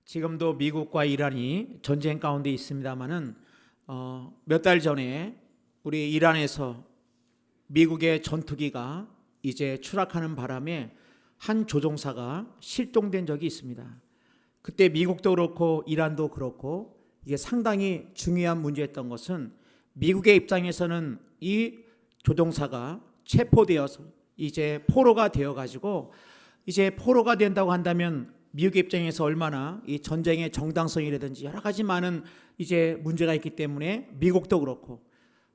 지금도 미국과 이란이 전쟁 가운데 있습니다만은 몇 달 전에 우리 이란에서 미국의 전투기가 이제 추락하는 바람에 한 조종사가 실종된 적이 있습니다. 그때 미국도 그렇고 이란도 그렇고 이게 상당히 중요한 문제였던 것은 미국의 입장에서는 이 조종사가 체포되어서 이제 포로가 되어가지고 이제 포로가 된다고 한다면 미국의 입장에서 얼마나 이 전쟁의 정당성이라든지 여러 가지 많은 이제 문제가 있기 때문에 미국도 그렇고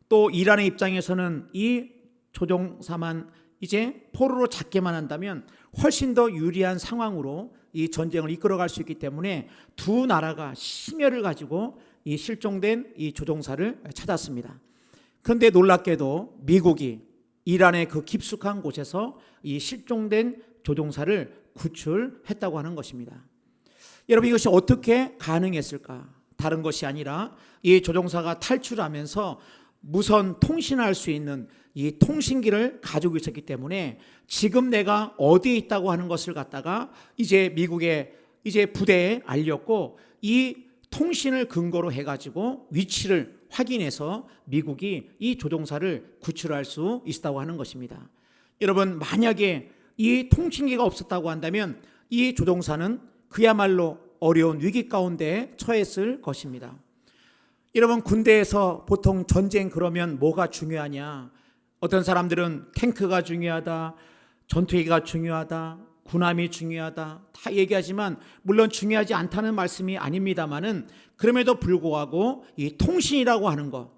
또 이란의 입장에서는 이 조종사만 이제 포로로 잡게만 한다면 훨씬 더 유리한 상황으로 이 전쟁을 이끌어갈 수 있기 때문에 두 나라가 심혈을 가지고 이 실종된 이 조종사를 찾았습니다. 그런데 놀랍게도 미국이 이란의 그 깊숙한 곳에서 이 실종된 조종사를 구출했다고 하는 것입니다. 여러분, 이것이 어떻게 가능했을까? 다른 것이 아니라 이 조종사가 탈출하면서 무선 통신할 수 있는 이 통신기를 가지고 있었기 때문에 지금 내가 어디에 있다고 하는 것을 갖다가 이제 미국의 이제 부대에 알렸고 이 통신을 근거로 해가지고 위치를 확인해서 미국이 이 조종사를 구출할 수 있었다고 하는 것입니다. 여러분, 만약에 이 통신기가 없었다고 한다면 이 조종사는 그야말로 어려운 위기 가운데 처했을 것입니다. 여러분, 군대에서 보통 전쟁 그러면 뭐가 중요하냐? 어떤 사람들은 탱크가 중요하다, 전투기가 중요하다, 군함이 중요하다 다 얘기하지만 물론 중요하지 않다는 말씀이 아닙니다만은 그럼에도 불구하고 이 통신이라고 하는 것,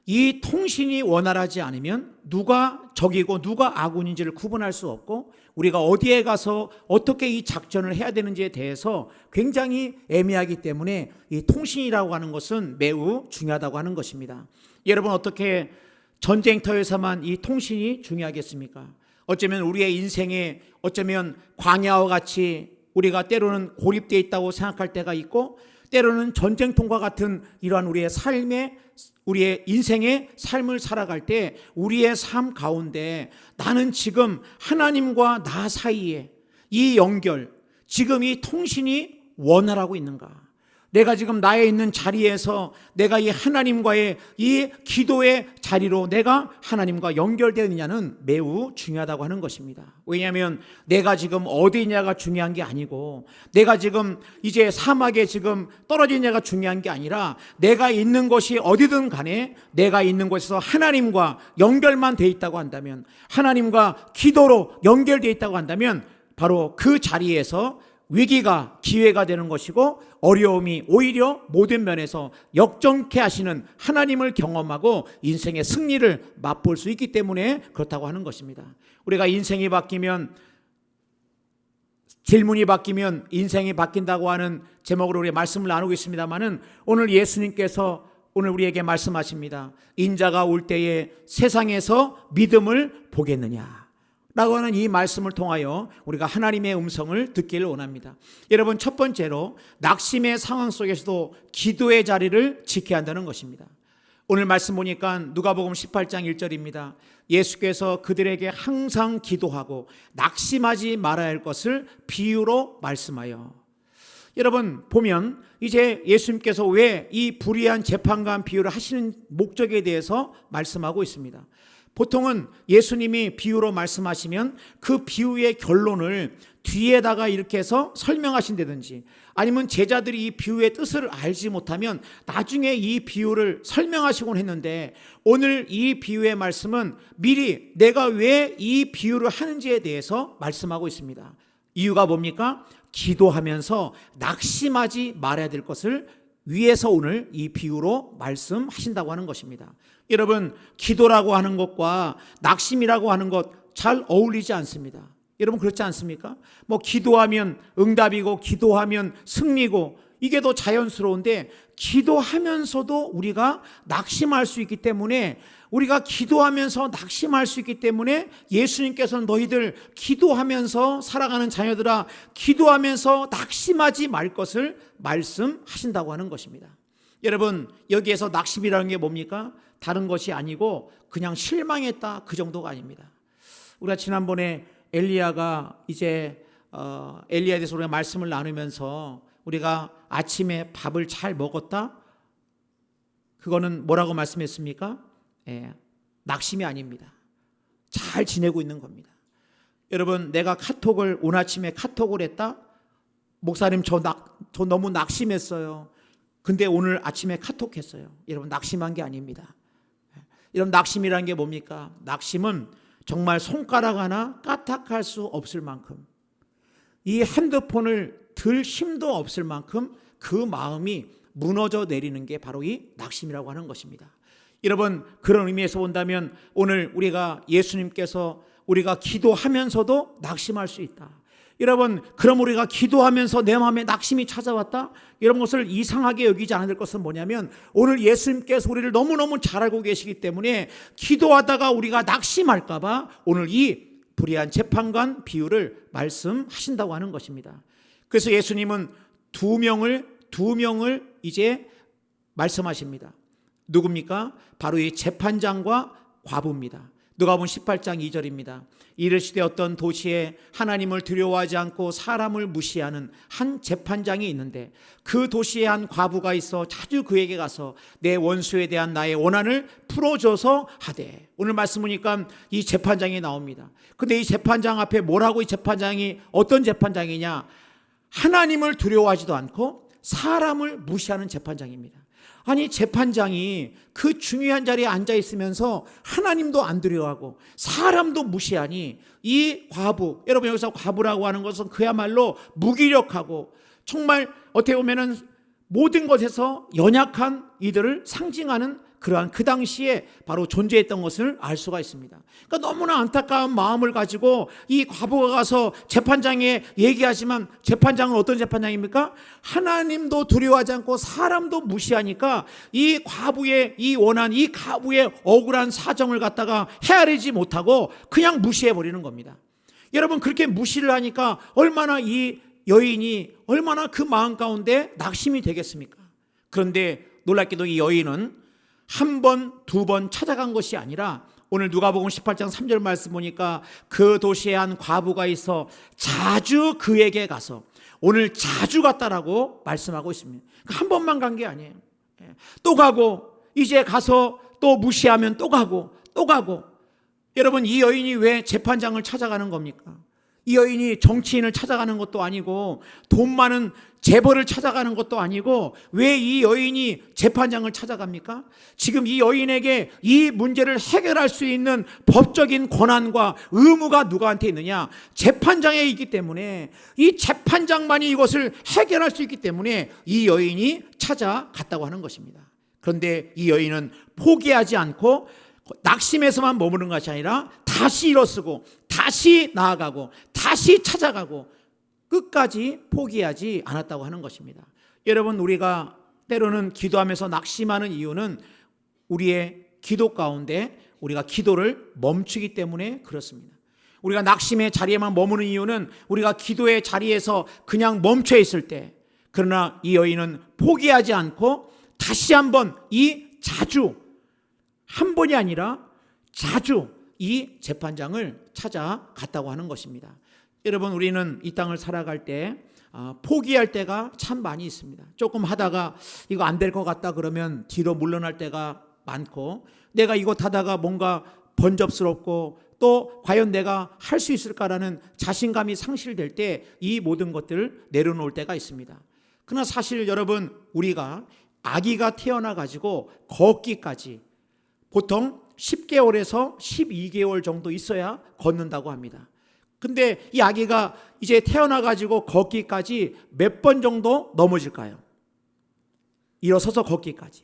이 통신이 원활하지 않으면 누가 적이고 누가 아군인지를 구분할 수 없고 우리가 어디에 가서 어떻게 이 작전을 해야 되는지에 대해서 굉장히 애매하기 때문에 이 통신이라고 하는 것은 매우 중요하다고 하는 것입니다. 여러분, 어떻게 전쟁터에서만 이 통신이 중요하겠습니까? 어쩌면 우리의 인생에 어쩌면 광야와 같이 우리가 때로는 고립되어 있다고 생각할 때가 있고 때로는 전쟁통과 같은 이러한 우리의 인생의 삶을 살아갈 때 우리의 삶 가운데 나는 지금 하나님과 나 사이에 이 연결, 지금 이 통신이 원활하고 있는가? 내가 지금 나에 있는 자리에서 내가 이 하나님과의 이 기도의 자리로 내가 하나님과 연결되어 있느냐는 매우 중요하다고 하는 것입니다. 왜냐하면 내가 지금 어디 있냐가 중요한 게 아니고 내가 지금 이제 사막에 지금 떨어지냐가 중요한 게 아니라 내가 있는 곳이 어디든 간에 내가 있는 곳에서 하나님과 연결만 되어 있다고 한다면, 하나님과 기도로 연결되어 있다고 한다면 바로 그 자리에서 위기가 기회가 되는 것이고 어려움이 오히려 모든 면에서 역정케 하시는 하나님을 경험하고 인생의 승리를 맛볼 수 있기 때문에 그렇다고 하는 것입니다. 우리가 인생이 바뀌면, 질문이 바뀌면 인생이 바뀐다고 하는 제목으로 우리 말씀을 나누고 있습니다만은 오늘 예수님께서 오늘 우리에게 말씀하십니다. 인자가 올 때에 세상에서 믿음을 보겠느냐 라고 하는 이 말씀을 통하여 우리가 하나님의 음성을 듣기를 원합니다. 여러분, 첫 번째로 낙심의 상황 속에서도 기도의 자리를 지켜야 한다는 것입니다. 오늘 말씀 보니까 누가복음 18장 1절입니다. 예수께서 그들에게 항상 기도하고 낙심하지 말아야 할 것을 비유로 말씀하여. 여러분, 보면 이제 예수님께서 왜 이 불의한 재판관 비유를 하시는 목적에 대해서 말씀하고 있습니다. 보통은 예수님이 비유로 말씀하시면 그 비유의 결론을 뒤에다가 이렇게 해서 설명하신다든지 아니면 제자들이 이 비유의 뜻을 알지 못하면 나중에 이 비유를 설명하시곤 했는데 오늘 이 비유의 말씀은 미리 내가 왜 이 비유를 하는지에 대해서 말씀하고 있습니다. 이유가 뭡니까? 기도하면서 낙심하지 말아야 될 것을 위에서 오늘 이 비유로 말씀하신다고 하는 것입니다. 여러분, 기도라고 하는 것과 낙심이라고 하는 것 잘 어울리지 않습니다. 여러분, 그렇지 않습니까? 뭐 기도하면 응답이고 기도하면 승리고 이게 더 자연스러운데 기도하면서도 우리가 낙심할 수 있기 때문에 우리가 기도하면서 낙심할 수 있기 때문에 예수님께서는 너희들 기도하면서 살아가는 자녀들아 기도하면서 낙심하지 말 것을 말씀하신다고 하는 것입니다. 여러분, 여기에서 낙심이라는 게 뭡니까? 다른 것이 아니고 그냥 실망했다 그 정도가 아닙니다. 우리가 지난번에 엘리야가 이제 엘리야에 대해서 우리가 말씀을 나누면서 우리가 아침에 밥을 잘 먹었다? 그거는 뭐라고 말씀했습니까? 낙심이 아닙니다. 잘 지내고 있는 겁니다. 여러분, 내가 오늘 아침에 카톡을 했다? 목사님, 저 너무 낙심했어요. 근데 오늘 아침에 카톡했어요. 여러분, 낙심한 게 아닙니다. 여러분, 낙심이라는 게 뭡니까? 낙심은 정말 손가락 하나 까딱할 수 없을 만큼, 이 핸드폰을 들 힘도 없을 만큼 그 마음이 무너져 내리는 게 바로 이 낙심이라고 하는 것입니다. 여러분, 그런 의미에서 본다면 오늘 예수님께서 우리가 기도하면서도 낙심할 수 있다. 여러분, 그럼 우리가 기도하면서 내 마음에 낙심이 찾아왔다? 이런 것을 이상하게 여기지 않아야 될 것은 뭐냐면, 오늘 예수님께서 우리를 너무너무 잘 알고 계시기 때문에 기도하다가 우리가 낙심할까 봐 오늘 이 불의한 재판관 비유를 말씀하신다고 하는 것입니다. 그래서 예수님은 두 명을 이제 말씀하십니다. 누굽니까? 바로 이 재판장과 과부입니다. 누가복음 18장 2절입니다. 이르시되 어떤 도시에 하나님을 두려워하지 않고 사람을 무시하는 한 재판장이 있는데, 그 도시에 한 과부가 있어 자주 그에게 가서 내 원수에 대한 나의 원한을 풀어줘서 하되. 오늘 말씀 보니까 이 재판장이 나옵니다. 근데 이 재판장 앞에 뭐라고, 이 재판장이 어떤 재판장이냐? 하나님을 두려워하지도 않고 사람을 무시하는 재판장입니다. 아니, 재판장이 그 중요한 자리에 앉아 있으면서 하나님도 안 두려워하고 사람도 무시하니, 이 과부, 여러분 여기서 과부라고 하는 것은 그야말로 무기력하고 정말 어떻게 보면은 모든 것에서 연약한 이들을 상징하는 그러한 그 당시에 바로 존재했던 것을 알 수가 있습니다. 그러니까 너무나 안타까운 마음을 가지고 이 과부가 가서 재판장에 얘기하지만, 재판장은 어떤 재판장입니까? 하나님도 두려워하지 않고 사람도 무시하니까 이 과부의 이 원한, 이 과부의 억울한 사정을 갖다가 헤아리지 못하고 그냥 무시해버리는 겁니다. 여러분, 그렇게 무시를 하니까 얼마나 이 여인이 얼마나 그 마음 가운데 낙심이 되겠습니까? 그런데 놀랍게도 이 여인은 한 번, 두 번 찾아간 것이 아니라, 오늘 누가복음 18장 3절 말씀 보니까 그 도시에 한 과부가 있어 자주 그에게 가서, 오늘 자주 갔다라고 말씀하고 있습니다. 한 번만 간 게 아니에요. 또 가고, 이제 가서 또 무시하면 또 가고 또 가고. 여러분, 이 여인이 왜 재판장을 찾아가는 겁니까? 이 여인이 정치인을 찾아가는 것도 아니고 돈 많은 재벌을 찾아가는 것도 아니고, 왜 이 여인이 재판장을 찾아갑니까? 지금 이 여인에게 이 문제를 해결할 수 있는 법적인 권한과 의무가 누구한테 있느냐? 재판장에 있기 때문에, 이 재판장만이 이것을 해결할 수 있기 때문에 이 여인이 찾아갔다고 하는 것입니다. 그런데 이 여인은 포기하지 않고 낙심에서만 머무는 것이 아니라 다시 일어서고 다시 나아가고 다시 찾아가고 끝까지 포기하지 않았다고 하는 것입니다. 여러분, 우리가 때로는 기도하면서 낙심하는 이유는 우리의 기도 가운데 우리가 기도를 멈추기 때문에 그렇습니다. 우리가 낙심의 자리에만 머무는 이유는 우리가 기도의 자리에서 그냥 멈춰 있을 때, 그러나 이 여인은 포기하지 않고 다시 한번 자주, 한 번이 아니라 자주 이 재판장을 찾아갔다고 하는 것입니다. 여러분, 우리는 이 땅을 살아갈 때 포기할 때가 참 많이 있습니다. 조금 하다가 이거 안 될 것 같다 그러면 뒤로 물러날 때가 많고, 내가 이거 하다가 뭔가 번잡스럽고 또 과연 내가 할 수 있을까라는 자신감이 상실될 때 이 모든 것들을 내려놓을 때가 있습니다. 그러나 사실 여러분, 우리가 아기가 태어나 가지고 걷기까지 보통 10개월에서 12개월 정도 있어야 걷는다고 합니다. 근데 이 아기가 이제 태어나 가지고 걷기까지 몇 번 정도 넘어질까요? 일어서서 걷기까지.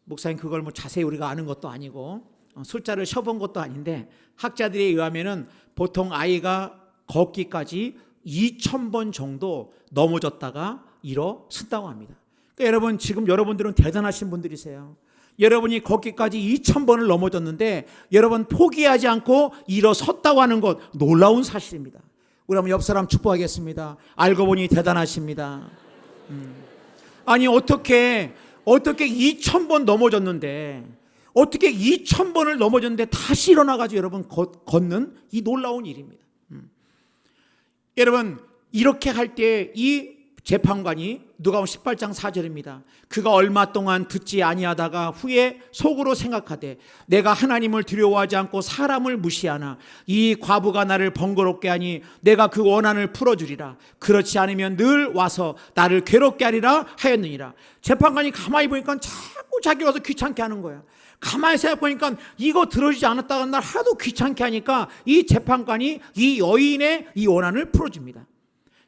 목사님, 그걸 뭐 자세히 우리가 아는 것도 아니고 숫자를 쉬어본 것도 아닌데, 학자들에 의하면은 보통 아이가 걷기까지 2,000번 정도 넘어졌다가 일어선다고 합니다. 그러니까 여러분, 지금 여러분들은 대단하신 분들이세요. 여러분이 걷기까지 2,000번을 넘어졌는데 여러분 포기하지 않고 일어섰다고 하는 것, 놀라운 사실입니다. 우리 한번 옆 사람 축복하겠습니다. 알고 보니 대단하십니다. 아니, 어떻게 2,000번 넘어졌는데, 어떻게 2,000번을 넘어졌는데 다시 일어나가지고 여러분 걷는 이 놀라운 일입니다. 여러분, 이렇게 할 때 이 재판관이 누가복음 18장 4절입니다. 그가 얼마 동안 듣지 아니하다가 후에 속으로 생각하되 내가 하나님을 두려워하지 않고 사람을 무시하나 이 과부가 나를 번거롭게 하니 내가 그 원한을 풀어주리라. 그렇지 않으면 늘 와서 나를 괴롭게 하리라 하였느니라. 재판관이 가만히 보니까 자꾸 자기 와서 귀찮게 하는 거야. 가만히 생각해보니까 이거 들어주지 않았다가 날 하도 귀찮게 하니까 이 재판관이 이 여인의 이 원한을 풀어줍니다.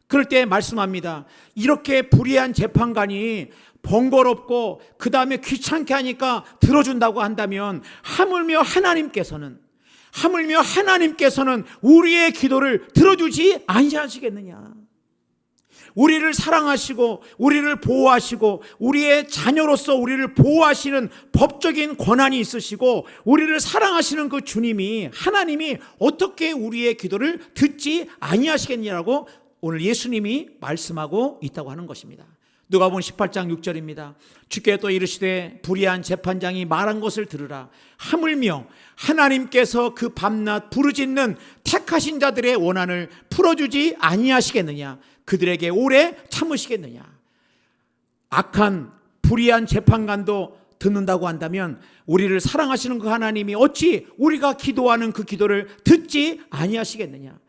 그럴 때 말씀합니다. 이렇게 불의한 재판관이 번거롭고 그 다음에 귀찮게 하니까 들어준다고 한다면 하물며 하나님께서는 우리의 기도를 들어주지 아니하시겠느냐. 우리를 사랑하시고 우리를 보호하시고 우리의 자녀로서 우리를 보호하시는 법적인 권한이 있으시고 우리를 사랑하시는 그 주님이, 하나님이 어떻게 우리의 기도를 듣지 아니하시겠냐라고 오늘 예수님이 말씀하고 있다고 하는 것입니다. 누가복음 18장 6절입니다. 주께 또 이르시되 불의한 재판장이 말한 것을 들으라. 하물며 하나님께서 그 밤낮 부르짖는 택하신 자들의 원한을 풀어주지 아니하시겠느냐. 그들에게 오래 참으시겠느냐. 악한 불의한 재판관도 듣는다고 한다면 우리를 사랑하시는 그 하나님이 어찌 우리가 기도하는 그 기도를 듣지 아니하시겠느냐.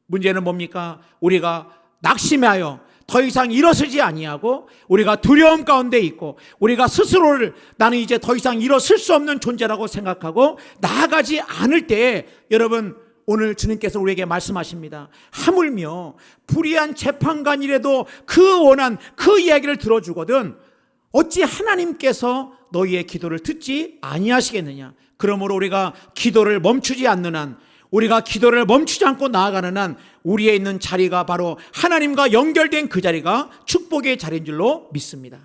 문제는 뭡니까? 우리가 낙심하여 더 이상 일어서지 아니하고 우리가 두려움 가운데 있고 우리가 스스로를 나는 이제 더 이상 일어설 수 없는 존재라고 생각하고 나아가지 않을 때에 여러분 오늘 주님께서 우리에게 말씀하십니다. 하물며 불의한 재판관이라도 그 원한 그 이야기를 들어주거든 어찌 하나님께서 너희의 기도를 듣지 아니하시겠느냐. 그러므로 우리가 기도를 멈추지 않는 한, 우리가 기도를 멈추지 않고 나아가는 한 우리에 있는 자리가 바로 하나님과 연결된 그 자리가 축복의 자리인 줄로 믿습니다.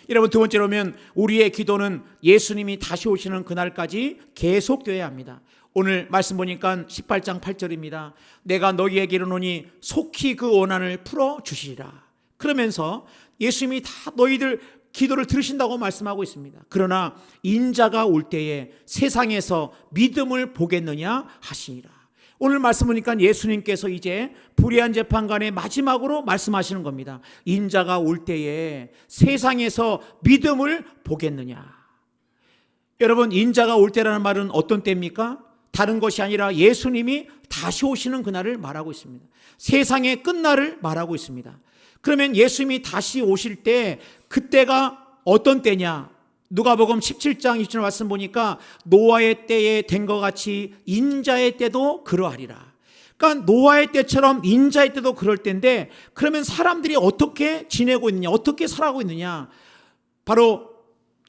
여러분, 두 번째로 보면 우리의 기도는 예수님이 다시 오시는 그날까지 계속되어야 합니다. 오늘 말씀 보니까 18장 8절입니다. 내가 너희에게 이르노니 속히 그 원한을 풀어주시리라. 그러면서 예수님이 다 너희들 기도를 들으신다고 말씀하고 있습니다. 그러나 인자가 올 때에 세상에서 믿음을 보겠느냐 하시니라. 오늘 말씀 보니까 예수님께서 이제 불의한 재판관의 마지막으로 말씀하시는 겁니다. 인자가 올 때에 세상에서 믿음을 보겠느냐. 여러분, 인자가 올 때라는 말은 어떤 때입니까? 다른 것이 아니라 예수님이 다시 오시는 그날을 말하고 있습니다. 세상의 끝날을 말하고 있습니다. 그러면 예수님이 다시 오실 때 그때가 어떤 때냐? 누가복음 17장 20절 말씀 보니까 노아의 때에 된 것 같이 인자의 때도 그러하리라. 그러니까 노아의 때처럼 인자의 때도 그럴 때인데, 그러면 사람들이 어떻게 지내고 있느냐, 어떻게 살아가고 있느냐? 바로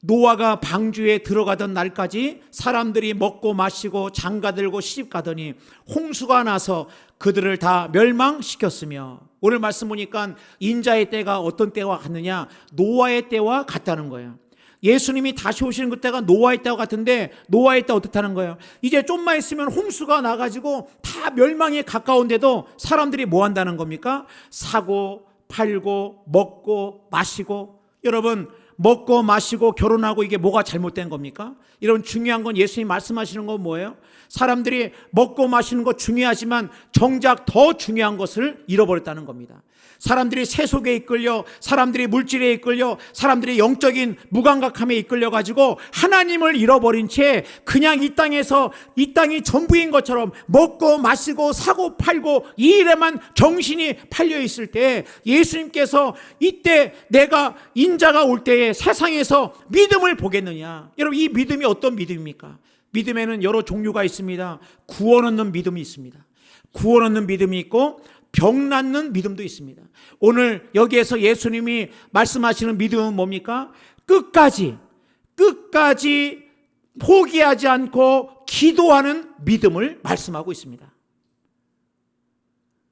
노아가 방주에 들어가던 날까지 사람들이 먹고 마시고 장가들고 시집가더니 홍수가 나서 그들을 다 멸망시켰으며, 오늘 말씀 보니까 인자의 때가 어떤 때와 같느냐? 노아의 때와 같다는 거예요. 예수님이 다시 오시는 그때가 노아의 때와 같은데 노아의 때 어떻다는 거예요? 이제 좀만 있으면 홍수가 나가지고 다 멸망에 가까운데도 사람들이 뭐 한다는 겁니까? 사고 팔고 먹고 마시고. 여러분, 먹고 마시고 결혼하고 이게 뭐가 잘못된 겁니까? 이런 중요한 건 예수님이 말씀하시는 건 뭐예요? 사람들이 먹고 마시는 거 중요하지만 정작 더 중요한 것을 잃어버렸다는 겁니다. 사람들이 세속에 이끌려, 사람들이 물질에 이끌려, 사람들이 영적인 무감각함에 이끌려 가지고 하나님을 잃어버린 채 그냥 이 땅에서 이 땅이 전부인 것처럼 먹고 마시고 사고 팔고 이 일에만 정신이 팔려 있을 때 예수님께서 이때 내가 인자가 올 때에 세상에서 믿음을 보겠느냐. 여러분, 이 믿음이 어떤 믿음입니까? 믿음에는 여러 종류가 있습니다. 구원 얻는 믿음이 있습니다. 구원 얻는 믿음이 있고 병 낫는 믿음도 있습니다. 오늘 여기에서 예수님이 말씀하시는 믿음은 뭡니까? 끝까지 포기하지 않고 기도하는 믿음을 말씀하고 있습니다.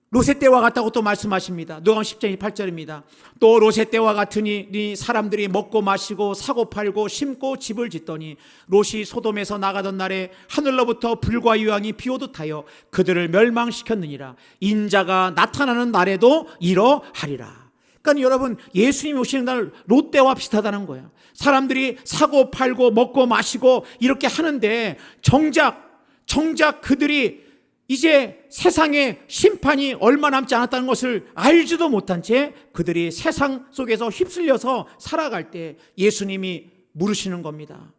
롯의 때와 같다고 또 말씀하십니다. 누가복음 10장 8절입니다. 또 롯의 때와 같으니 사람들이 먹고 마시고 사고 팔고 심고 집을 짓더니 롯이 소돔에서 나가던 날에 하늘로부터 불과 유황이 비오듯 하여 그들을 멸망시켰느니라. 인자가 나타나는 날에도 이러하리라. 그러니까 여러분, 예수님이 오시는 날 롯 때와 비슷하다는 거예요. 사람들이 사고 팔고 먹고 마시고 이렇게 하는데 정작 그들이 이제 세상의 심판이 얼마 남지 않았다는 것을 알지도 못한 채 그들이 세상 속에서 휩쓸려서 살아갈 때 예수님이 물으시는 겁니다.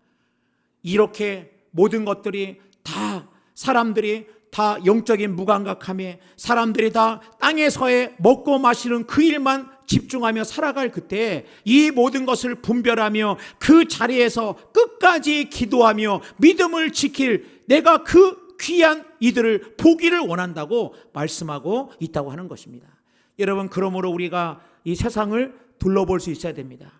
이렇게 모든 것들이 다 사람들이 다 영적인 무감각함에 사람들이 다 땅에서의 먹고 마시는 그 일만 집중하며 살아갈 그때 이 모든 것을 분별하며 그 자리에서 끝까지 기도하며 믿음을 지킬 내가 그 귀한 이들을 보기를 원한다고 말씀하고 있다고 하는 것입니다. 여러분, 그러므로 우리가 이 세상을 둘러볼 수 있어야 됩니다.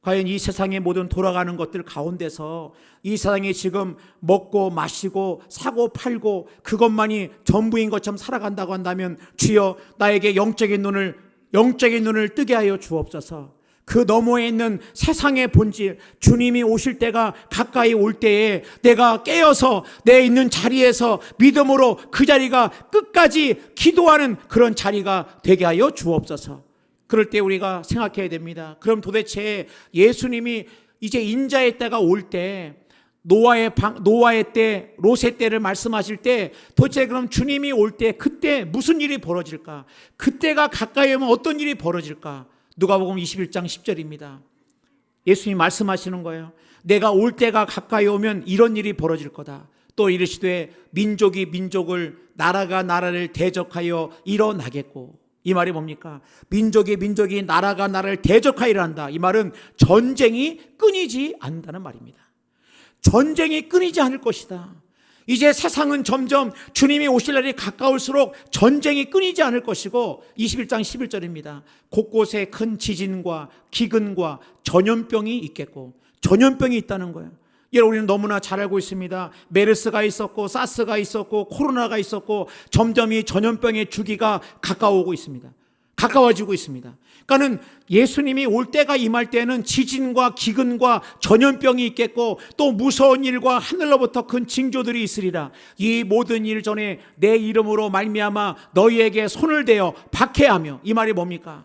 과연 이 세상의 모든 돌아가는 것들 가운데서 이 세상에 지금 먹고 마시고 사고 팔고 그것만이 전부인 것처럼 살아간다고 한다면 주여 나에게 영적인 눈을 뜨게 하여 주옵소서. 그 너머에 있는 세상의 본질, 주님이 오실 때가 가까이 올 때에 내가 깨어서 내 있는 자리에서 믿음으로 그 자리가 끝까지 기도하는 그런 자리가 되게 하여 주옵소서. 그럴 때 우리가 생각해야 됩니다. 그럼 도대체 예수님이 이제 인자의 때가 올 때 노아의 때, 롯의 때를 말씀하실 때 도대체 그럼 주님이 올 때 그때 무슨 일이 벌어질까? 그때가 가까이 오면 어떤 일이 벌어질까? 누가복음 21장 10절입니다. 예수님이 말씀하시는 거예요. 내가 올 때가 가까이 오면 이런 일이 벌어질 거다. 또 이르시되 민족이 민족을 나라가 나라를 대적하여 일어나겠고. 이 말이 뭡니까? 민족이 나라가 나라를 대적하여 일어난다. 이 말은 전쟁이 끊이지 않는다는 말입니다. 전쟁이 끊이지 않을 것이다. 이제 세상은 점점 주님이 오실 날이 가까울수록 전쟁이 끊이지 않을 것이고 21장 11절입니다. 곳곳에 큰 지진과 기근과 전염병이 있겠고, 전염병이 있다는 거예요. 여러분, 우리는 너무나 잘 알고 있습니다. 메르스가 있었고 사스가 있었고 코로나가 있었고 점점 이 전염병의 주기가 가까워지고 있습니다. 그러니까는 예수님이 올 때가 임할 때는 지진과 기근과 전염병이 있겠고 또 무서운 일과 하늘로부터 큰 징조들이 있으리라. 이 모든 일 전에 내 이름으로 말미암아 너희에게 손을 대어 박해하며. 이 말이 뭡니까?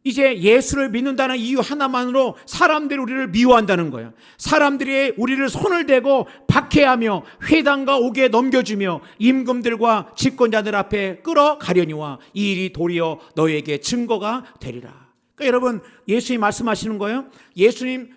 이제 예수를 믿는다는 이유 하나만으로 사람들이 우리를 미워한다는 거예요. 사람들이 우리를 손을 대고 박해하며 회당과 옥에 넘겨주며 임금들과 집권자들 앞에 끌어가려니와 이 일이 도리어 너에게 증거가 되리라. 그러니까 여러분, 예수님이 말씀하시는 거예요.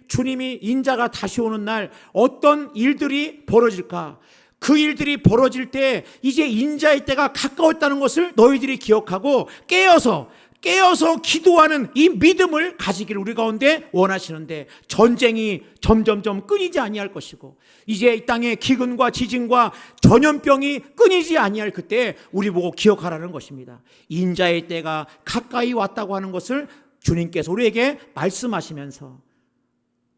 주님이 인자가 다시 오는 날 어떤 일들이 벌어질까? 그 일들이 벌어질 때 이제 인자의 때가 가까웠다는 것을 너희들이 기억하고 깨어서 기도하는 이 믿음을 가지기를 우리 가운데 원하시는데, 전쟁이 점점점 끊이지 아니할 것이고 이제 이 땅의 기근과 지진과 전염병이 끊이지 아니할 그때 우리 보고 기억하라는 것입니다. 인자의 때가 가까이 왔다고 하는 것을 주님께서 우리에게 말씀하시면서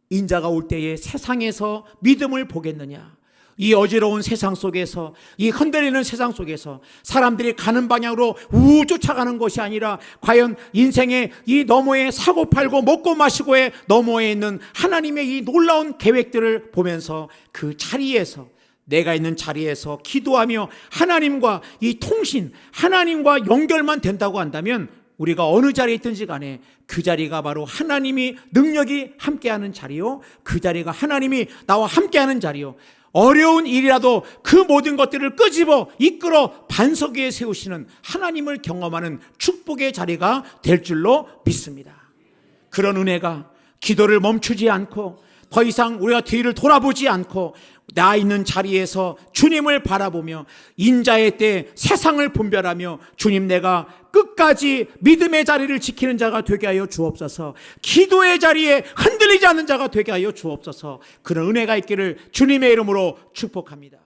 인자가 올 때에 세상에서 믿음을 보겠느냐, 이 어지러운 세상 속에서, 이 흔들리는 세상 속에서 사람들이 가는 방향으로 우우 쫓아가는 것이 아니라 과연 인생의 이 너머에 사고팔고 먹고 마시고의 너머에 있는 하나님의 이 놀라운 계획들을 보면서 그 자리에서, 내가 있는 자리에서 기도하며 하나님과 이 통신, 하나님과 연결만 된다고 한다면 우리가 어느 자리에 있든지 간에 그 자리가 바로 하나님이 능력이 함께하는 자리요, 그 자리가 하나님이 나와 함께하는 자리요, 어려운 일이라도 그 모든 것들을 끄집어 이끌어 반석 위에 세우시는 하나님을 경험하는 축복의 자리가 될 줄로 믿습니다. 그런 은혜가 기도를 멈추지 않고 더 이상 우리가 뒤를 돌아보지 않고 나 있는 자리에서 주님을 바라보며 인자의 때 세상을 분별하며 주님, 내가 끝까지 믿음의 자리를 지키는 자가 되게 하여 주옵소서. 기도의 자리에 흔들리지 않는 자가 되게 하여 주옵소서. 그런 은혜가 있기를 주님의 이름으로 축복합니다.